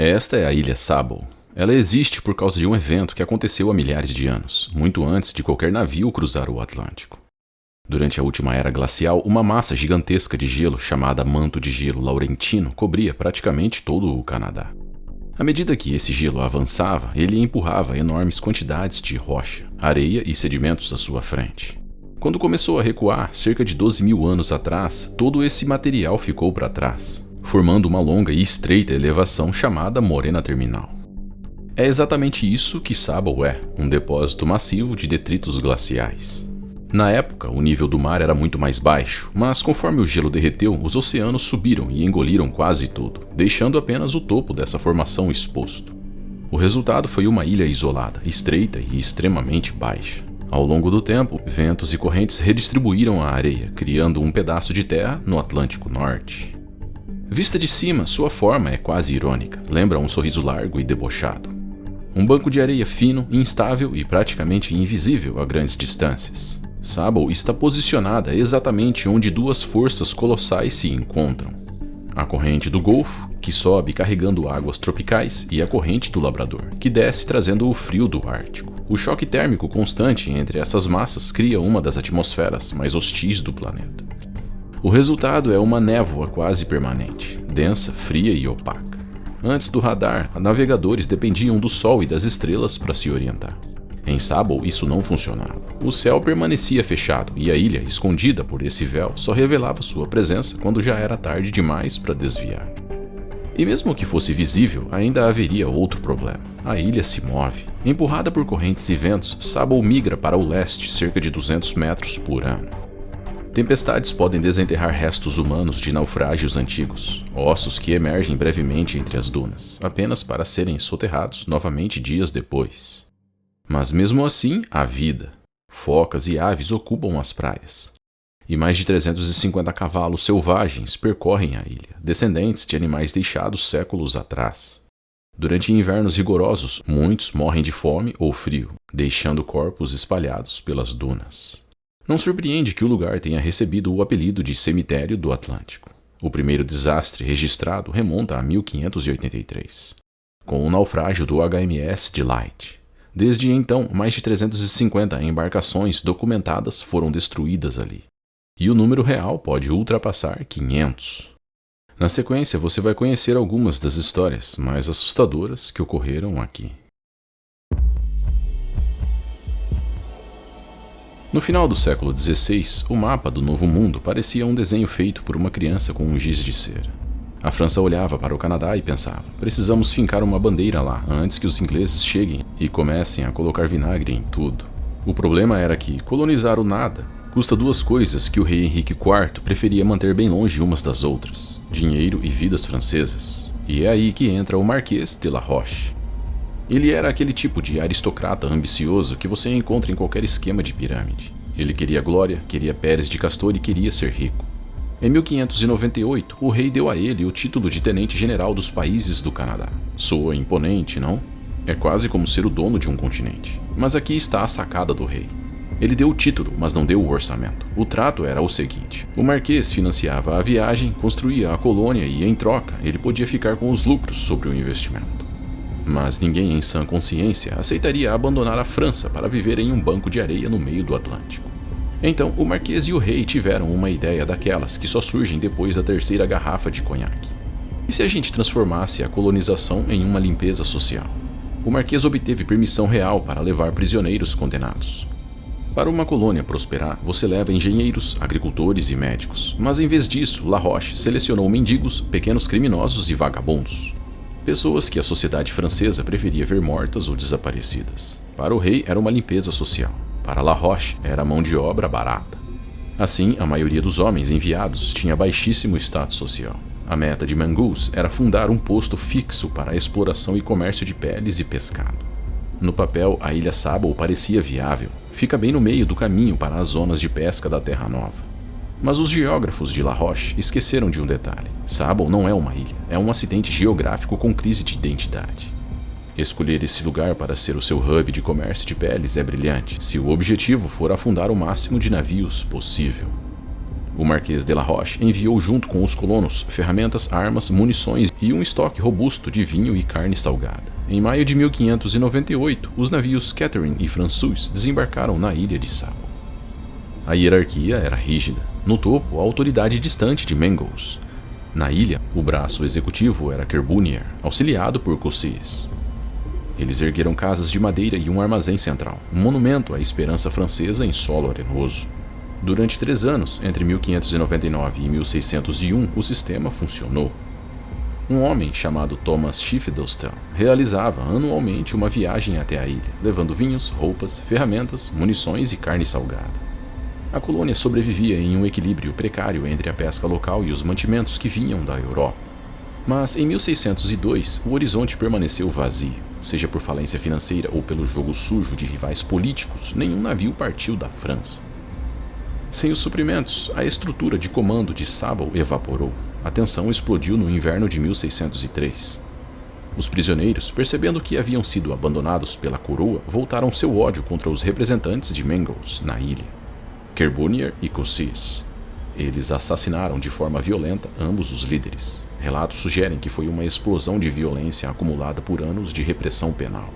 Esta é a Ilha Sable. Ela existe por causa de um evento que aconteceu há milhares de anos, muito antes de qualquer navio cruzar o Atlântico. Durante a última era glacial, uma massa gigantesca de gelo chamada Manto de Gelo Laurentino cobria praticamente todo o Canadá. À medida que esse gelo avançava, ele empurrava enormes quantidades de rocha, areia e sedimentos à sua frente. Quando começou a recuar, cerca de 12 mil anos atrás, todo esse material ficou para trás, formando uma longa e estreita elevação chamada Morena Terminal. É exatamente isso que Sable é, um depósito massivo de detritos glaciais. Na época, o nível do mar era muito mais baixo, mas conforme o gelo derreteu, os oceanos subiram e engoliram quase tudo, deixando apenas o topo dessa formação exposto. O resultado foi uma ilha isolada, estreita e extremamente baixa. Ao longo do tempo, ventos e correntes redistribuíram a areia, criando um pedaço de terra no Atlântico Norte. Vista de cima, sua forma é quase irônica, lembra um sorriso largo e debochado. Um banco de areia fino, instável e praticamente invisível a grandes distâncias. Sable está posicionada exatamente onde duas forças colossais se encontram. A corrente do Golfo, que sobe carregando águas tropicais, e a corrente do Labrador, que desce trazendo o frio do Ártico. O choque térmico constante entre essas massas cria uma das atmosferas mais hostis do planeta. O resultado é uma névoa quase permanente, densa, fria e opaca. Antes do radar, navegadores dependiam do Sol e das estrelas para se orientar. Em Sable, isso não funcionava. O céu permanecia fechado e a ilha, escondida por esse véu, só revelava sua presença quando já era tarde demais para desviar. E mesmo que fosse visível, ainda haveria outro problema. A ilha se move. Empurrada por correntes e ventos, Sable migra para o leste cerca de 200 metros por ano. Tempestades podem desenterrar restos humanos de naufrágios antigos, ossos que emergem brevemente entre as dunas, apenas para serem soterrados novamente dias depois. Mas mesmo assim, há vida. Focas e aves ocupam as praias. E mais de 350 cavalos selvagens percorrem a ilha, descendentes de animais deixados séculos atrás. Durante invernos rigorosos, muitos morrem de fome ou frio, deixando corpos espalhados pelas dunas. Não surpreende que o lugar tenha recebido o apelido de Cemitério do Atlântico. O primeiro desastre registrado remonta a 1583, com o naufrágio do HMS Delight. Desde então, mais de 350 embarcações documentadas foram destruídas ali. E o número real pode ultrapassar 500. Na sequência, você vai conhecer algumas das histórias mais assustadoras que ocorreram aqui. No final do século XVI, o mapa do Novo Mundo parecia um desenho feito por uma criança com um giz de cera. A França olhava para o Canadá e pensava: precisamos fincar uma bandeira lá antes que os ingleses cheguem e comecem a colocar vinagre em tudo. O problema era que colonizar o nada custa duas coisas que o rei Henrique IV preferia manter bem longe umas das outras: dinheiro e vidas francesas. E é aí que entra o Marquês de La Roche. Ele era aquele tipo de aristocrata ambicioso que você encontra em qualquer esquema de pirâmide. Ele queria glória, queria peles de castor e queria ser rico. Em 1598, o rei deu a ele o título de tenente-general dos países do Canadá. Soa imponente, não? É quase como ser o dono de um continente. Mas aqui está a sacada do rei. Ele deu o título, mas não deu o orçamento. O trato era o seguinte: o marquês financiava a viagem, construía a colônia e, em troca, ele podia ficar com os lucros sobre o investimento. Mas ninguém em sã consciência aceitaria abandonar a França para viver em um banco de areia no meio do Atlântico. Então, o marquês e o rei tiveram uma ideia daquelas que só surgem depois da terceira garrafa de conhaque. E se a gente transformasse a colonização em uma limpeza social? O marquês obteve permissão real para levar prisioneiros condenados. Para uma colônia prosperar, você leva engenheiros, agricultores e médicos. Mas em vez disso, La Roche selecionou mendigos, pequenos criminosos e vagabundos. Pessoas que a sociedade francesa preferia ver mortas ou desaparecidas. Para o rei era uma limpeza social. Para La Roche, era mão de obra barata. Assim, a maioria dos homens enviados tinha baixíssimo status social. A meta de Mongoose era fundar um posto fixo para a exploração e comércio de peles e pescado. No papel, a Ilha Sable parecia viável. Fica bem no meio do caminho para as zonas de pesca da Terra Nova. Mas os geógrafos de La Roche esqueceram de um detalhe. Sable não é uma ilha, é um acidente geográfico com crise de identidade. Escolher esse lugar para ser o seu hub de comércio de peles é brilhante, se o objetivo for afundar o máximo de navios possível. O Marquês de la Roche enviou junto com os colonos ferramentas, armas, munições e um estoque robusto de vinho e carne salgada. Em maio de 1598, os navios Catherine e François desembarcaram na ilha de Sabo. A hierarquia era rígida. No topo, a autoridade distante de Mangles. Na ilha, o braço executivo era Kerbunier, auxiliado por Cossés. Eles ergueram casas de madeira e um armazém central, um monumento à esperança francesa em solo arenoso. Durante 3 anos, entre 1599 e 1601, o sistema funcionou. Um homem chamado Thomas Schiffdelstel realizava anualmente uma viagem até a ilha, levando vinhos, roupas, ferramentas, munições e carne salgada. A colônia sobrevivia em um equilíbrio precário entre a pesca local e os mantimentos que vinham da Europa. Mas em 1602, o horizonte permaneceu vazio. Seja por falência financeira ou pelo jogo sujo de rivais políticos, nenhum navio partiu da França. Sem os suprimentos, a estrutura de comando de Sabo evaporou. A tensão explodiu no inverno de 1603. Os prisioneiros, percebendo que haviam sido abandonados pela coroa, voltaram seu ódio contra os representantes de Mangles na ilha, Kerbunier e Cossés. Eles assassinaram de forma violenta ambos os líderes. Relatos sugerem que foi uma explosão de violência acumulada por anos de repressão penal.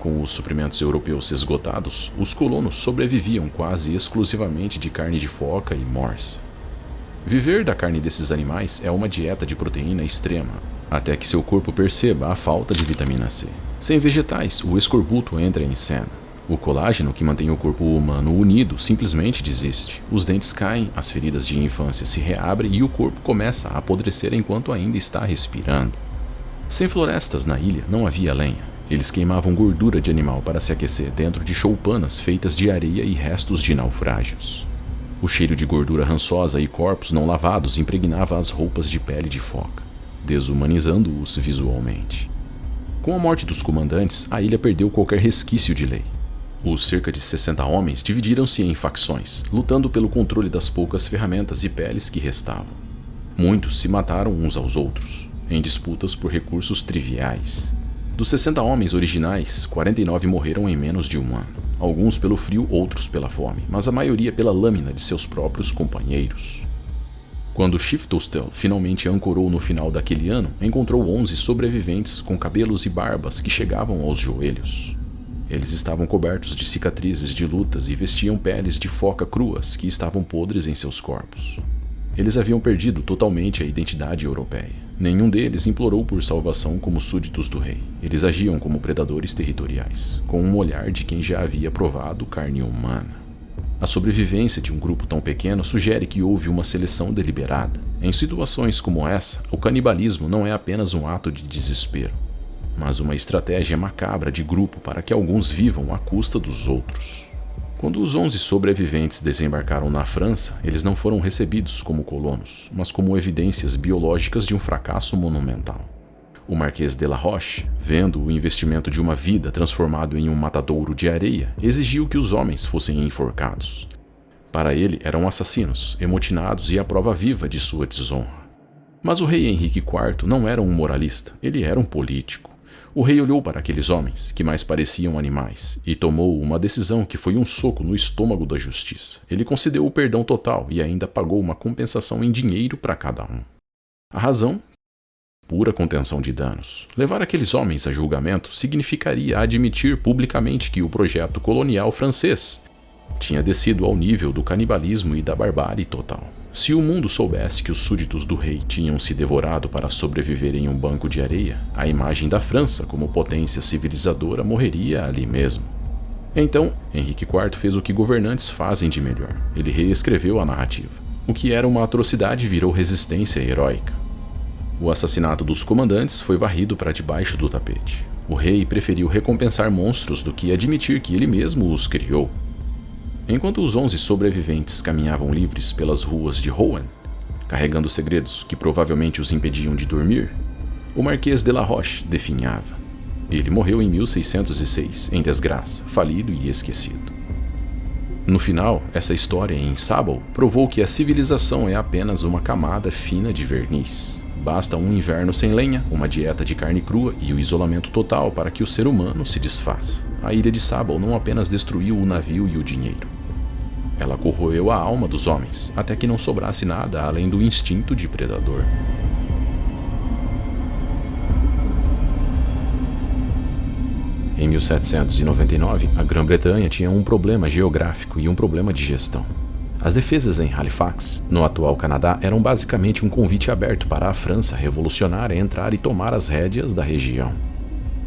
Com os suprimentos europeus esgotados, os colonos sobreviviam quase exclusivamente de carne de foca e morsa. Viver da carne desses animais é uma dieta de proteína extrema, até que seu corpo perceba a falta de vitamina C. Sem vegetais, o escorbuto entra em cena. O colágeno que mantém o corpo humano unido simplesmente desiste. Os dentes caem, as feridas de infância se reabrem e o corpo começa a apodrecer enquanto ainda está respirando. Sem florestas na ilha, não havia lenha. Eles queimavam gordura de animal para se aquecer dentro de choupanas feitas de areia e restos de naufrágios. O cheiro de gordura rançosa e corpos não lavados impregnava as roupas de pele de foca, desumanizando-os visualmente. Com a morte dos comandantes, a ilha perdeu qualquer resquício de lei. Os cerca de 60 homens dividiram-se em facções, lutando pelo controle das poucas ferramentas e peles que restavam. Muitos se mataram uns aos outros, em disputas por recursos triviais. Dos 60 homens originais, 49 morreram em menos de um ano. Alguns pelo frio, outros pela fome, mas a maioria pela lâmina de seus próprios companheiros. Quando Schiffdelstel finalmente ancorou no final daquele ano, encontrou 11 sobreviventes com cabelos e barbas que chegavam aos joelhos. Eles estavam cobertos de cicatrizes de lutas e vestiam peles de foca cruas que estavam podres em seus corpos. Eles haviam perdido totalmente a identidade europeia. Nenhum deles implorou por salvação como súditos do rei. Eles agiam como predadores territoriais, com um olhar de quem já havia provado carne humana. A sobrevivência de um grupo tão pequeno sugere que houve uma seleção deliberada. Em situações como essa, o canibalismo não é apenas um ato de desespero, mas uma estratégia macabra de grupo para que alguns vivam à custa dos outros. Quando os 11 sobreviventes desembarcaram na França, eles não foram recebidos como colonos, mas como evidências biológicas de um fracasso monumental. O Marquês de la Roche, vendo o investimento de uma vida transformado em um matadouro de areia, exigiu que os homens fossem enforcados. Para ele, eram assassinos, emotinados e a prova viva de sua desonra. Mas o rei Henrique IV não era um moralista, ele era um político. O rei olhou para aqueles homens, que mais pareciam animais, e tomou uma decisão que foi um soco no estômago da justiça. Ele concedeu o perdão total e ainda pagou uma compensação em dinheiro para cada um. A razão? Pura contenção de danos. Levar aqueles homens a julgamento significaria admitir publicamente que o projeto colonial francês tinha descido ao nível do canibalismo e da barbárie total. Se o mundo soubesse que os súditos do rei tinham se devorado para sobreviver em um banco de areia, a imagem da França como potência civilizadora morreria ali mesmo. Então, Henrique IV fez o que governantes fazem de melhor. Ele reescreveu a narrativa. O que era uma atrocidade virou resistência heróica. O assassinato dos comandantes foi varrido para debaixo do tapete. O rei preferiu recompensar monstros do que admitir que ele mesmo os criou. Enquanto os 11 sobreviventes caminhavam livres pelas ruas de Rouen, carregando segredos que provavelmente os impediam de dormir, o Marquês de la Roche definhava. Ele morreu em 1606, em desgraça, falido e esquecido. No final, essa história em Sabo provou que a civilização é apenas uma camada fina de verniz. Basta um inverno sem lenha, uma dieta de carne crua e o isolamento total para que o ser humano se desfaça. A ilha de Sabo não apenas destruiu o navio e o dinheiro. Ela corroeu a alma dos homens, até que não sobrasse nada além do instinto de predador. Em 1799, a Grã-Bretanha tinha um problema geográfico e um problema de gestão. As defesas em Halifax, no atual Canadá, eram basicamente um convite aberto para a França revolucionária entrar e tomar as rédeas da região.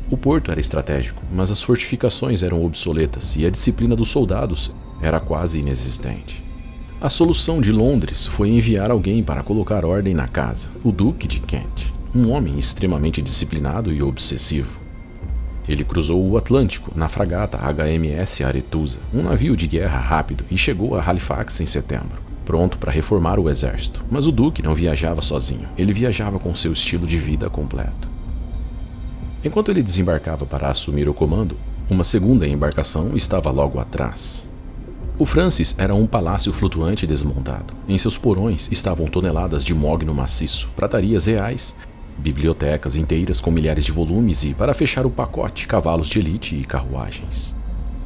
O porto era estratégico, mas as fortificações eram obsoletas e a disciplina dos soldados era quase inexistente. A solução de Londres foi enviar alguém para colocar ordem na casa, o Duque de Kent, um homem extremamente disciplinado e obsessivo. Ele cruzou o Atlântico na fragata HMS Arethusa, um navio de guerra rápido, e chegou a Halifax em setembro, pronto para reformar o exército. Mas o Duque não viajava sozinho, ele viajava com seu estilo de vida completo. Enquanto ele desembarcava para assumir o comando, uma segunda embarcação estava logo atrás. O Francis era um palácio flutuante desmontado. Em seus porões estavam toneladas de mogno maciço, pratarias reais, bibliotecas inteiras com milhares de volumes e, para fechar o pacote, cavalos de elite e carruagens.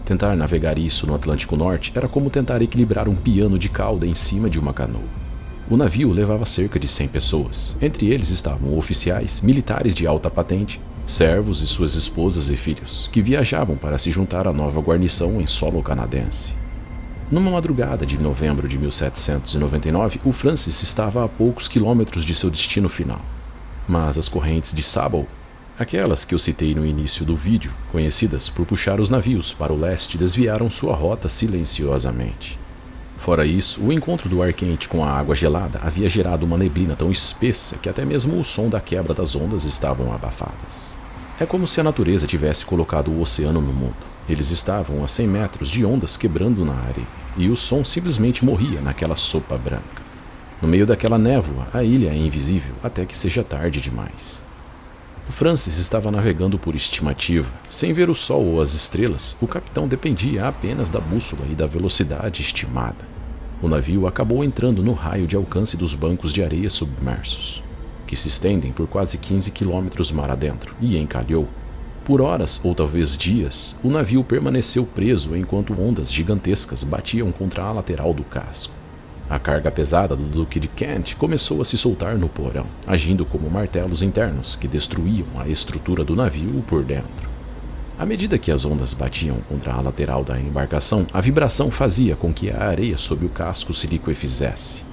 Tentar navegar isso no Atlântico Norte era como tentar equilibrar um piano de cauda em cima de uma canoa. O navio levava cerca de 100 pessoas. Entre eles estavam oficiais, militares de alta patente, servos e suas esposas e filhos, que viajavam para se juntar à nova guarnição em solo canadense. Numa madrugada de novembro de 1799, o Francis estava a poucos quilômetros de seu destino final. Mas as correntes de Sable, aquelas que eu citei no início do vídeo, conhecidas por puxar os navios para o leste, desviaram sua rota silenciosamente. Fora isso, o encontro do ar quente com a água gelada havia gerado uma neblina tão espessa que até mesmo o som da quebra das ondas estavam abafadas. É como se a natureza tivesse colocado o oceano no mundo. Eles estavam a 100 metros de ondas quebrando na areia, e o som simplesmente morria naquela sopa branca. No meio daquela névoa, a ilha é invisível até que seja tarde demais. O Francis estava navegando por estimativa. Sem ver o sol ou as estrelas, o capitão dependia apenas da bússola e da velocidade estimada. O navio acabou entrando no raio de alcance dos bancos de areia submersos, que se estendem por quase 15 quilômetros mar adentro, e encalhou. Por horas ou talvez dias, o navio permaneceu preso enquanto ondas gigantescas batiam contra a lateral do casco. A carga pesada do Duque de Kent começou a se soltar no porão, agindo como martelos internos que destruíam a estrutura do navio por dentro. À medida que as ondas batiam contra a lateral da embarcação, a vibração fazia com que a areia sob o casco se liquefizesse,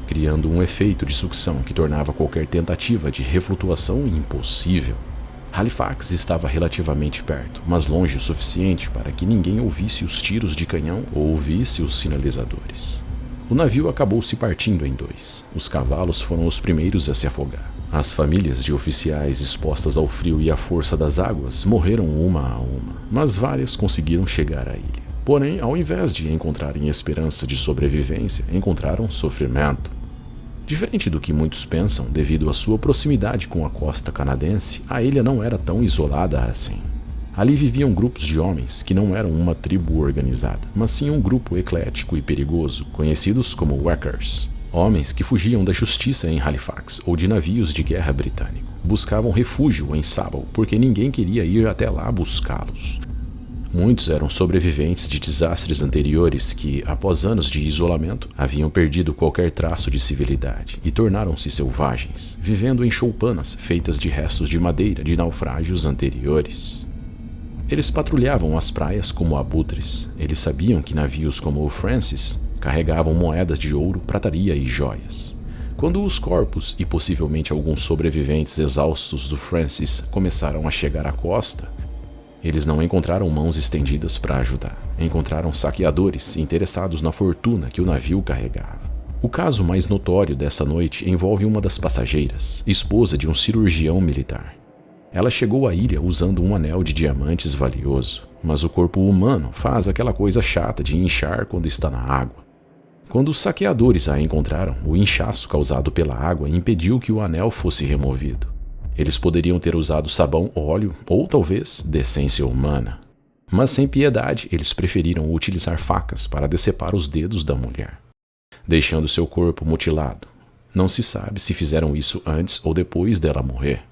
criando um efeito de sucção que tornava qualquer tentativa de reflutuação impossível. Halifax estava relativamente perto, mas longe o suficiente para que ninguém ouvisse os tiros de canhão ou ouvisse os sinalizadores. O navio acabou se partindo em dois. Os cavalos foram os primeiros a se afogar. As famílias de oficiais expostas ao frio e à força das águas morreram uma a uma, mas várias conseguiram chegar à ilha. Porém, ao invés de encontrarem esperança de sobrevivência, encontraram sofrimento. Diferente do que muitos pensam, devido à sua proximidade com a costa canadense, a ilha não era tão isolada assim. Ali viviam grupos de homens que não eram uma tribo organizada, mas sim um grupo eclético e perigoso, conhecidos como Wreckers. Homens que fugiam da justiça em Halifax ou de navios de guerra britânico. Buscavam refúgio em Sable porque ninguém queria ir até lá buscá-los. Muitos eram sobreviventes de desastres anteriores que, após anos de isolamento, haviam perdido qualquer traço de civilidade e tornaram-se selvagens, vivendo em choupanas feitas de restos de madeira de naufrágios anteriores. Eles patrulhavam as praias como abutres. Eles sabiam que navios como o Francis carregavam moedas de ouro, prataria e joias. Quando os corpos e possivelmente alguns sobreviventes exaustos do Francis começaram a chegar à costa, eles não encontraram mãos estendidas para ajudar. Encontraram saqueadores interessados na fortuna que o navio carregava. O caso mais notório dessa noite envolve uma das passageiras, esposa de um cirurgião militar. Ela chegou à ilha usando um anel de diamantes valioso, mas o corpo humano faz aquela coisa chata de inchar quando está na água. Quando os saqueadores a encontraram, o inchaço causado pela água impediu que o anel fosse removido. Eles poderiam ter usado sabão, óleo ou talvez decência humana. Mas sem piedade, eles preferiram utilizar facas para decepar os dedos da mulher, deixando seu corpo mutilado. Não se sabe se fizeram isso antes ou depois dela morrer.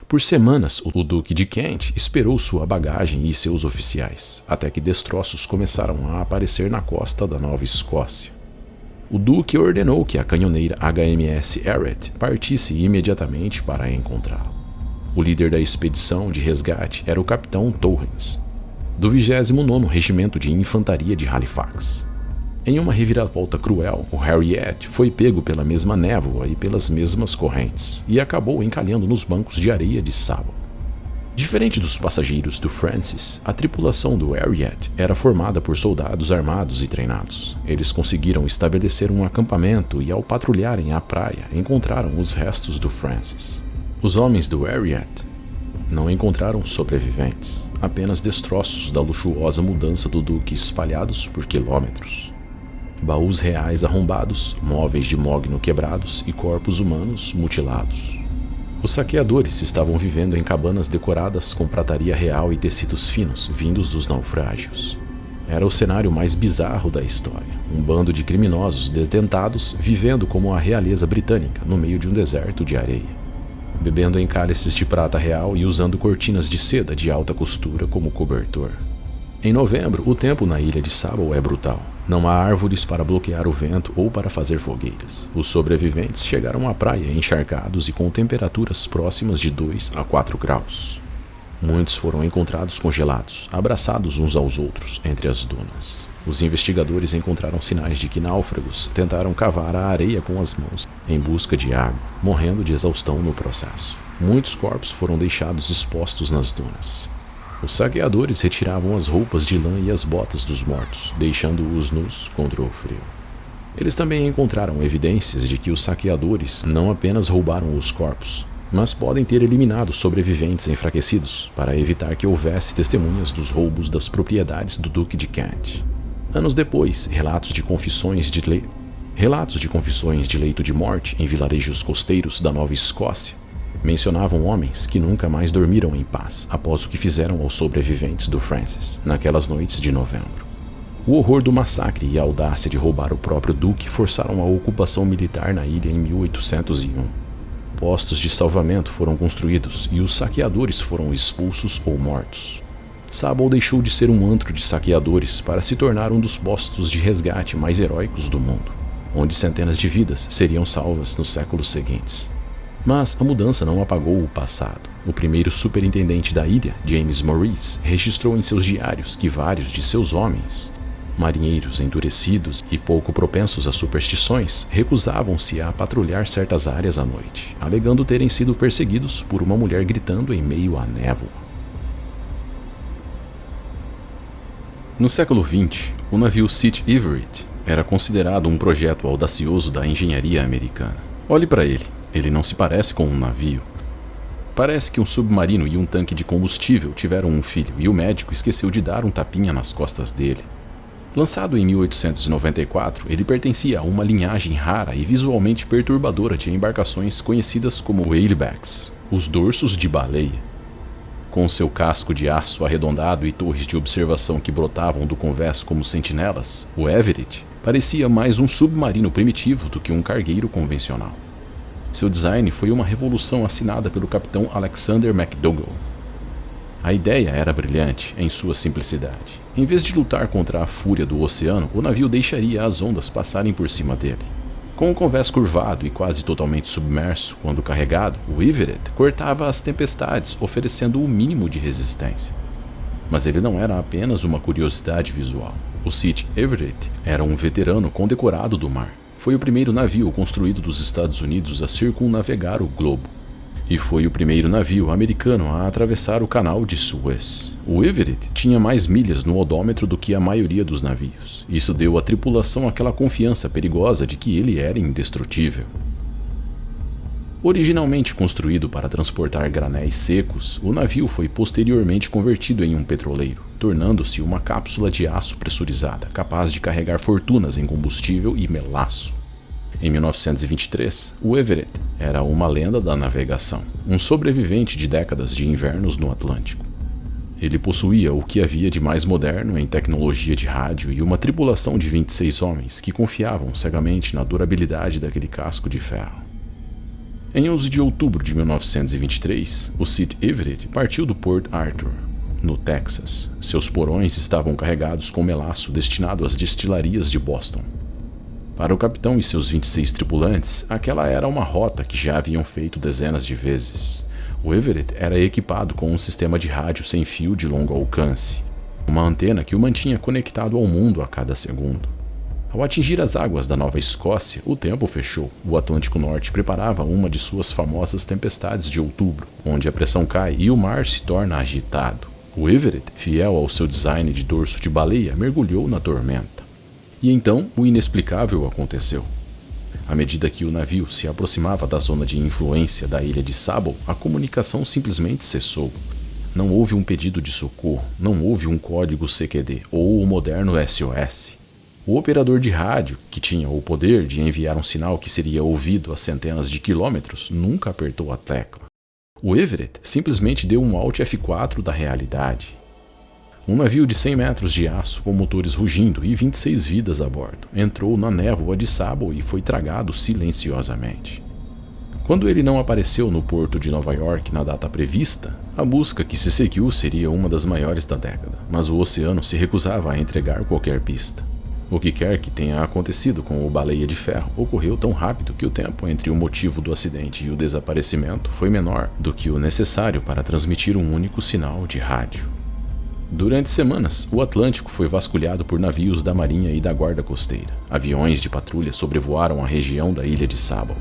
Por semanas, o Duque de Kent esperou sua bagagem e seus oficiais, até que destroços começaram a aparecer na costa da Nova Escócia. O Duque ordenou que a canhoneira HMS Arrett partisse imediatamente para encontrá-lo. O líder da expedição de resgate era o capitão Torrens, do 29º Regimento de Infantaria de Halifax. Em uma reviravolta cruel, o Harriet foi pego pela mesma névoa e pelas mesmas correntes, e acabou encalhando nos bancos de areia de Sable. Diferente dos passageiros do Francis, a tripulação do Harriet era formada por soldados armados e treinados. Eles conseguiram estabelecer um acampamento e, ao patrulharem a praia, encontraram os restos do Francis. Os homens do Harriet não encontraram sobreviventes, apenas destroços da luxuosa mudança do Duque espalhados por quilômetros. Baús reais arrombados, móveis de mogno quebrados e corpos humanos mutilados. Os saqueadores estavam vivendo em cabanas decoradas com prataria real e tecidos finos vindos dos naufrágios. Era o cenário mais bizarro da história, um bando de criminosos desdentados vivendo como a realeza britânica no meio de um deserto de areia, bebendo em cálices de prata real e usando cortinas de seda de alta costura como cobertor. Em novembro, o tempo na ilha de Sable é brutal. Não há árvores para bloquear o vento ou para fazer fogueiras. Os sobreviventes chegaram à praia encharcados e com temperaturas próximas de 2 a 4 graus. Muitos foram encontrados congelados, abraçados uns aos outros entre as dunas. Os investigadores encontraram sinais de que náufragos tentaram cavar a areia com as mãos em busca de água, morrendo de exaustão no processo. Muitos corpos foram deixados expostos nas dunas. Os saqueadores retiravam as roupas de lã e as botas dos mortos, deixando-os nus contra o frio. Eles também encontraram evidências de que os saqueadores não apenas roubaram os corpos, mas podem ter eliminado sobreviventes enfraquecidos para evitar que houvesse testemunhas dos roubos das propriedades do Duque de Kent. Anos depois, relatos de confissões de leito de morte em vilarejos costeiros da Nova Escócia mencionavam homens que nunca mais dormiram em paz após o que fizeram aos sobreviventes do Francis naquelas noites de novembro. O horror do massacre e a audácia de roubar o próprio duque forçaram a ocupação militar na ilha em 1801. Postos de salvamento foram construídos e os saqueadores foram expulsos ou mortos. Sable deixou de ser um antro de saqueadores para se tornar um dos postos de resgate mais heróicos do mundo, onde centenas de vidas seriam salvas nos séculos seguintes. Mas a mudança não apagou o passado. O primeiro superintendente da ilha, James Maurice, registrou em seus diários que vários de seus homens, marinheiros endurecidos e pouco propensos a superstições, recusavam-se a patrulhar certas áreas à noite, alegando terem sido perseguidos por uma mulher gritando em meio à névoa. No século XX, o navio St. Everett era considerado um projeto audacioso da engenharia americana. Olhe para ele. Ele não se parece com um navio. Parece que um submarino e um tanque de combustível tiveram um filho e o médico esqueceu de dar um tapinha nas costas dele. Lançado em 1894, ele pertencia a uma linhagem rara e visualmente perturbadora de embarcações conhecidas como whalebacks, os dorsos de baleia. Com seu casco de aço arredondado e torres de observação que brotavam do convés como sentinelas, o Everett parecia mais um submarino primitivo do que um cargueiro convencional. Seu design foi uma revolução assinada pelo capitão Alexander McDougall. A ideia era brilhante em sua simplicidade. Em vez de lutar contra a fúria do oceano, o navio deixaria as ondas passarem por cima dele. Com o convés curvado e quase totalmente submerso quando carregado, o Everett cortava as tempestades, oferecendo o mínimo de resistência. Mas ele não era apenas uma curiosidade visual. O St. Everett era um veterano condecorado do mar. Foi o primeiro navio construído dos Estados Unidos a circunnavegar o globo. E foi o primeiro navio americano a atravessar o canal de Suez. O Everett tinha mais milhas no odômetro do que a maioria dos navios. Isso deu à tripulação aquela confiança perigosa de que ele era indestrutível. Originalmente construído para transportar granéis secos, o navio foi posteriormente convertido em um petroleiro, tornando-se uma cápsula de aço pressurizada, capaz de carregar fortunas em combustível e melaço. Em 1923, o Everett era uma lenda da navegação, um sobrevivente de décadas de invernos no Atlântico. Ele possuía o que havia de mais moderno em tecnologia de rádio e uma tripulação de 26 homens que confiavam cegamente na durabilidade daquele casco de ferro. Em 11 de outubro de 1923, o St. Everett partiu do Port Arthur, no Texas. Seus porões estavam carregados com melaço destinado às destilarias de Boston. Para o capitão e seus 26 tripulantes, aquela era uma rota que já haviam feito dezenas de vezes. O Everett era equipado com um sistema de rádio sem fio de longo alcance, uma antena que o mantinha conectado ao mundo a cada segundo. Ao atingir as águas da Nova Escócia, o tempo fechou. O Atlântico Norte preparava uma de suas famosas tempestades de outubro, onde a pressão cai e o mar se torna agitado. O Everett, fiel ao seu design de dorso de baleia, mergulhou na tormenta. E então, o inexplicável aconteceu. À medida que o navio se aproximava da zona de influência da ilha de Sable, a comunicação simplesmente cessou. Não houve um pedido de socorro, não houve um código CQD ou o moderno SOS. O operador de rádio, que tinha o poder de enviar um sinal que seria ouvido a centenas de quilômetros, nunca apertou a tecla. O Everett simplesmente deu um Alt F4 da realidade. Um navio de 100 metros de aço com motores rugindo e 26 vidas a bordo entrou na névoa de Sable e foi tragado silenciosamente. Quando ele não apareceu no porto de Nova York na data prevista, a busca que se seguiu seria uma das maiores da década, mas o oceano se recusava a entregar qualquer pista. O que quer que tenha acontecido com o Baleia de Ferro ocorreu tão rápido que o tempo entre o motivo do acidente e o desaparecimento foi menor do que o necessário para transmitir um único sinal de rádio. Durante semanas, o Atlântico foi vasculhado por navios da Marinha e da Guarda Costeira. Aviões de patrulha sobrevoaram a região da ilha de Sable.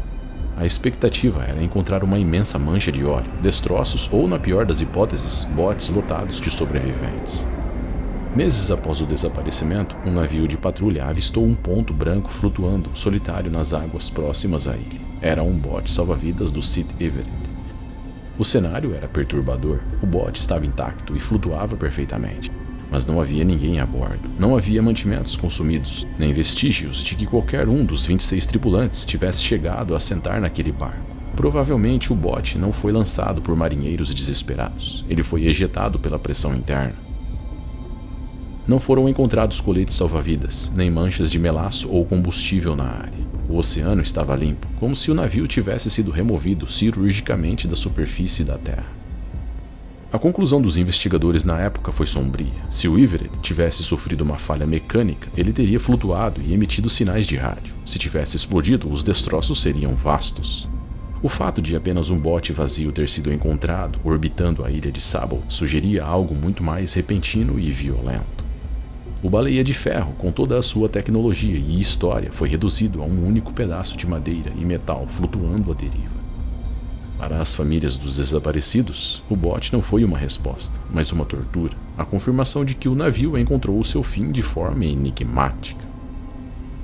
A expectativa era encontrar uma imensa mancha de óleo, destroços ou, na pior das hipóteses, botes lotados de sobreviventes. Meses após o desaparecimento, um navio de patrulha avistou um ponto branco flutuando solitário nas águas próximas à ilha. Era um bote salva-vidas do St. Everett. O cenário era perturbador. O bote estava intacto e flutuava perfeitamente. Mas não havia ninguém a bordo. Não havia mantimentos consumidos, nem vestígios de que qualquer um dos 26 tripulantes tivesse chegado a sentar naquele barco. Provavelmente o bote não foi lançado por marinheiros desesperados. Ele foi ejetado pela pressão interna. Não foram encontrados coletes salva-vidas, nem manchas de melaço ou combustível na área. O oceano estava limpo, como se o navio tivesse sido removido cirurgicamente da superfície da terra. A conclusão dos investigadores na época foi sombria. Se o Everett tivesse sofrido uma falha mecânica, ele teria flutuado e emitido sinais de rádio. Se tivesse explodido, os destroços seriam vastos. O fato de apenas um bote vazio ter sido encontrado orbitando a ilha de Sable sugeria algo muito mais repentino e violento. O Baleia de Ferro, com toda a sua tecnologia e história, foi reduzido a um único pedaço de madeira e metal flutuando à deriva. Para as famílias dos desaparecidos, o bote não foi uma resposta, mas uma tortura, a confirmação de que o navio encontrou o seu fim de forma enigmática.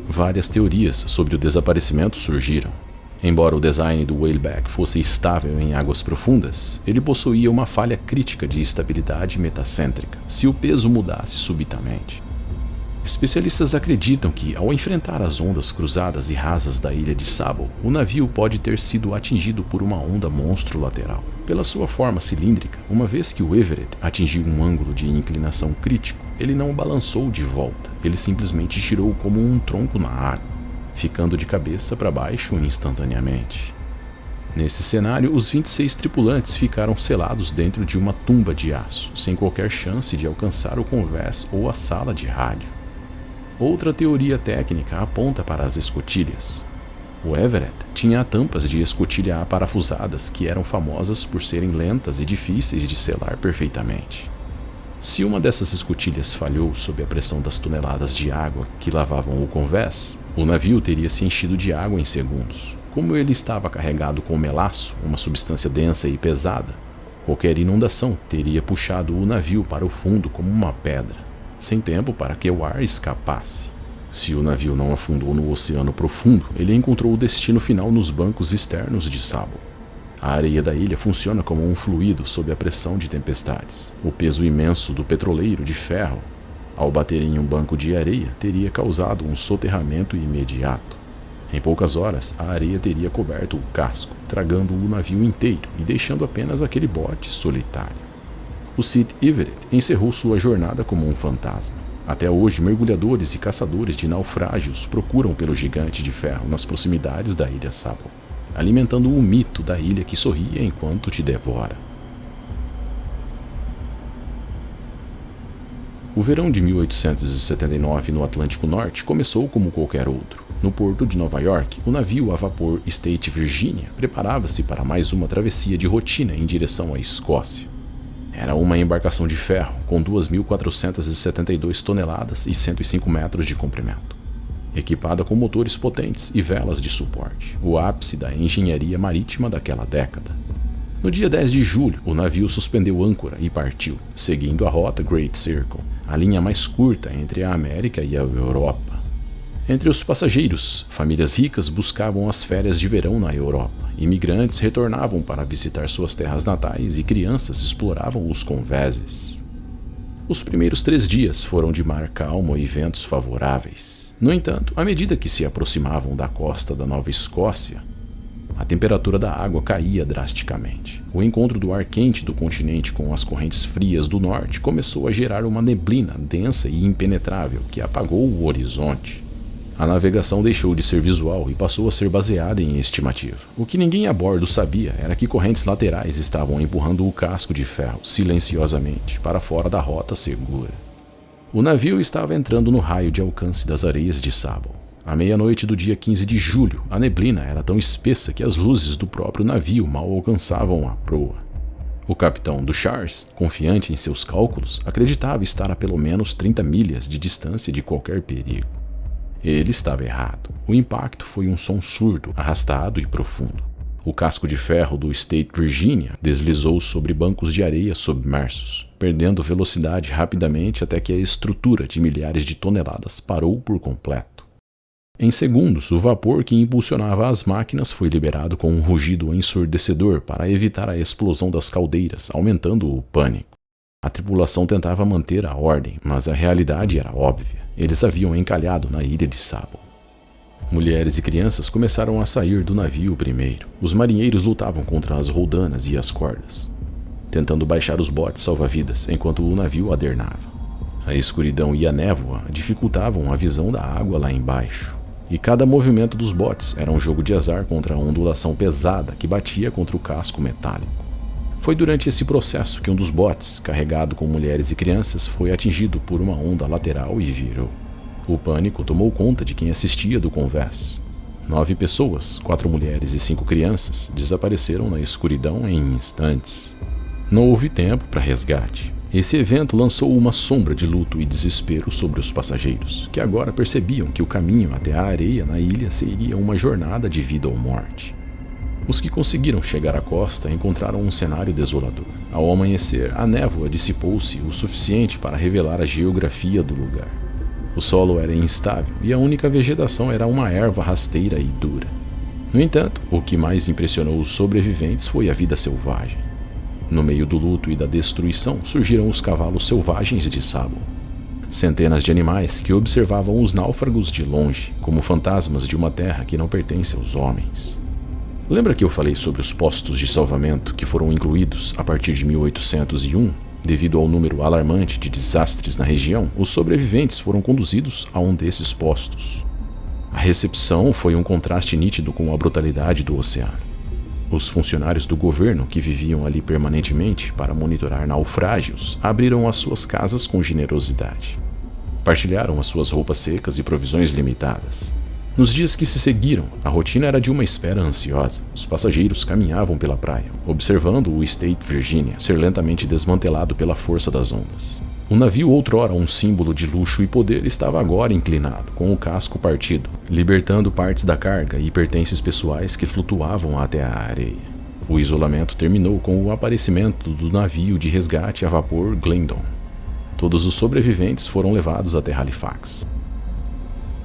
Várias teorias sobre o desaparecimento surgiram. Embora o design do Whaleback fosse estável em águas profundas, ele possuía uma falha crítica de estabilidade metacêntrica, se o peso mudasse subitamente. Especialistas acreditam que, ao enfrentar as ondas cruzadas e rasas da ilha de Sable, o navio pode ter sido atingido por uma onda monstro lateral. Pela sua forma cilíndrica, uma vez que o Everett atingiu um ângulo de inclinação crítico, ele não balançou de volta, ele simplesmente girou como um tronco na água, ficando de cabeça para baixo instantaneamente. Nesse cenário, os 26 tripulantes ficaram selados dentro de uma tumba de aço, sem qualquer chance de alcançar o convés ou a sala de rádio. Outra teoria técnica aponta para as escotilhas. O Everett tinha tampas de escotilha aparafusadas que eram famosas por serem lentas e difíceis de selar perfeitamente. Se uma dessas escotilhas falhou sob a pressão das toneladas de água que lavavam o convés, o navio teria se enchido de água em segundos. Como ele estava carregado com melaço, uma substância densa e pesada, qualquer inundação teria puxado o navio para o fundo como uma pedra, sem tempo para que o ar escapasse. Se o navio não afundou no oceano profundo, ele encontrou o destino final nos bancos externos de Sable. A areia da ilha funciona como um fluido sob a pressão de tempestades. O peso imenso do petroleiro de ferro, ao bater em um banco de areia, teria causado um soterramento imediato. Em poucas horas, a areia teria coberto o casco, tragando o navio inteiro e deixando apenas aquele bote solitário. O St. Everett encerrou sua jornada como um fantasma. Até hoje, mergulhadores e caçadores de naufrágios procuram pelo gigante de ferro nas proximidades da ilha Sable. alimentando o mito da ilha que sorria enquanto te devora. O verão de 1879 no Atlântico Norte começou como qualquer outro. No porto de Nova York, o navio a vapor State Virginia preparava-se para mais uma travessia de rotina em direção à Escócia. Era uma embarcação de ferro com 2.472 toneladas e 105 metros de comprimento, equipada com motores potentes e velas de suporte, o ápice da engenharia marítima daquela década. No dia 10 de julho, o navio suspendeu âncora e partiu, seguindo a rota Great Circle, a linha mais curta entre a América e a Europa. Entre os passageiros, famílias ricas buscavam as férias de verão na Europa, imigrantes retornavam para visitar suas terras natais e crianças exploravam os convéses. Os primeiros 3 dias foram de mar calmo e ventos favoráveis. No entanto, à medida que se aproximavam da costa da Nova Escócia, a temperatura da água caía drasticamente. O encontro do ar quente do continente com as correntes frias do norte começou a gerar uma neblina densa e impenetrável que apagou o horizonte. A navegação deixou de ser visual e passou a ser baseada em estimativa. O que ninguém a bordo sabia era que correntes laterais estavam empurrando o casco de ferro silenciosamente para fora da rota segura. O navio estava entrando no raio de alcance das areias de Sable. À meia-noite do dia 15 de julho, a neblina era tão espessa que as luzes do próprio navio mal alcançavam a proa. O capitão do Charles, confiante em seus cálculos, acreditava estar a pelo menos 30 milhas de distância de qualquer perigo. Ele estava errado. O impacto foi um som surdo, arrastado e profundo. O casco de ferro do State Virginia deslizou sobre bancos de areia submersos, perdendo velocidade rapidamente até que a estrutura de milhares de toneladas parou por completo. Em segundos, o vapor que impulsionava as máquinas foi liberado com um rugido ensurdecedor para evitar a explosão das caldeiras, aumentando o pânico. A tripulação tentava manter a ordem, mas a realidade era óbvia. Eles haviam encalhado na ilha de Sable. Mulheres e crianças começaram a sair do navio primeiro. Os marinheiros lutavam contra as roldanas e as cordas, tentando baixar os botes salva-vidas enquanto o navio adernava. A escuridão e a névoa dificultavam a visão da água lá embaixo. E cada movimento dos botes era um jogo de azar contra a ondulação pesada que batia contra o casco metálico. Foi durante esse processo que um dos botes, carregado com mulheres e crianças, foi atingido por uma onda lateral e virou. O pânico tomou conta de quem assistia do convés. 9 pessoas, 4 mulheres e 5 crianças, desapareceram na escuridão em instantes. Não houve tempo para resgate. Esse evento lançou uma sombra de luto e desespero sobre os passageiros, que agora percebiam que o caminho até a areia na ilha seria uma jornada de vida ou morte. Os que conseguiram chegar à costa encontraram um cenário desolador. Ao amanhecer, a névoa dissipou-se o suficiente para revelar a geografia do lugar. O solo era instável e a única vegetação era uma erva rasteira e dura. No entanto, o que mais impressionou os sobreviventes foi a vida selvagem. No meio do luto e da destruição surgiram os cavalos selvagens de Sable. Centenas de animais que observavam os náufragos de longe, como fantasmas de uma terra que não pertence aos homens. Lembra que eu falei sobre os postos de salvamento que foram incluídos a partir de 1801? Devido ao número alarmante de desastres na região, os sobreviventes foram conduzidos a um desses postos. A recepção foi um contraste nítido com a brutalidade do oceano. Os funcionários do governo que viviam ali permanentemente para monitorar naufrágios abriram as suas casas com generosidade. Partilharam as suas roupas secas e provisões limitadas. Nos dias que se seguiram, a rotina era de uma espera ansiosa. Os passageiros caminhavam pela praia, observando o State Virginia ser lentamente desmantelado pela força das ondas. O navio, outrora um símbolo de luxo e poder, estava agora inclinado, com o casco partido, libertando partes da carga e pertences pessoais que flutuavam até a areia. O isolamento terminou com o aparecimento do navio de resgate a vapor Glendon. Todos os sobreviventes foram levados até Halifax.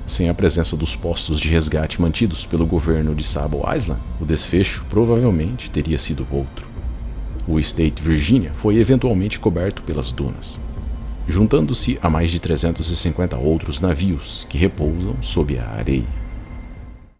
Sem a presença dos postos de resgate mantidos pelo governo de Sable Island, o desfecho provavelmente teria sido outro. O State Virginia foi eventualmente coberto pelas dunas, juntando-se a mais de 350 outros navios que repousam sob a areia.